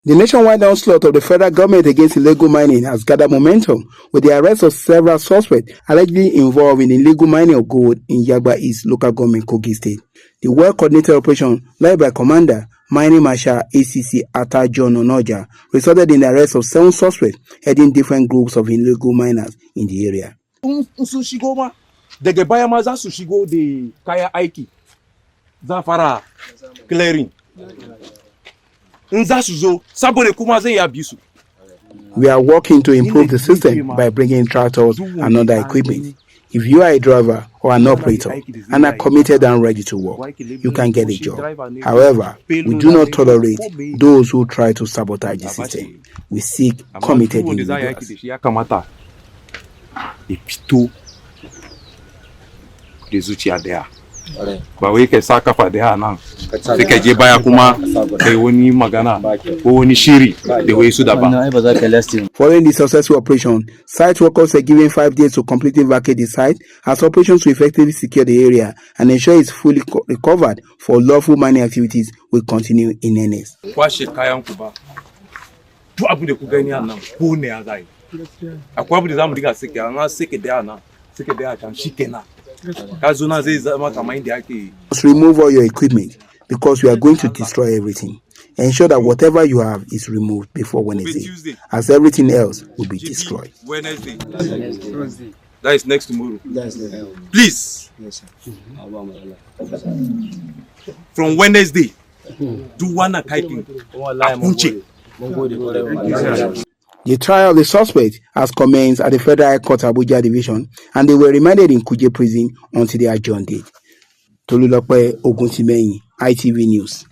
The nationwide onslaught of the federal government against illegal mining has gathered momentum with the arrest of several suspects allegedly involved in illegal mining of gold in Yagba East local government, Kogi State. The well-coordinated operation led by Commander Mining Marshal ACC Attah John Onoja resulted in the arrest of 7 suspects heading different groups of illegal miners in the area. Daga baya ma za su shigo da kaya aiki za fara clearing in za su zo saboda kuma zai yabi su. We are working to improve the system by bringing tractors and other equipment. If you are a driver or an operator and are committed and ready to work, you can get a job. However, we do not tolerate those who try to sabotage the system. We seek committed individuals. Da zuciya daya ba wai kai sa kafa daya nan sai ka je baya kuma kai wani magana ko wani shiri da wai su daban. Following the successful operation, site workers were given 5 days to completely vacate the site as operations to effectively secure the area and ensure it's fully recovered for lawful mining activities will continue in earnest. Kwashe kayan ku ba duk abu da ku gani a nan ko ne ya zai akwai abu da zamu riga sake an sake da nan sake da can shikenan. Must remove all your equipment because we are going to destroy everything. Ensure that whatever you have is removed before Wednesday, as everything else will be destroyed. Wednesday. That is next tomorrow. Please. Yes, sir. From Wednesday, do one kiting. The trial of the suspect has commenced at the Federal High Court Abuja Division, and they were remanded in Kuje Prison until the adjourned date. Tolulope Oguntimehin, ITV News.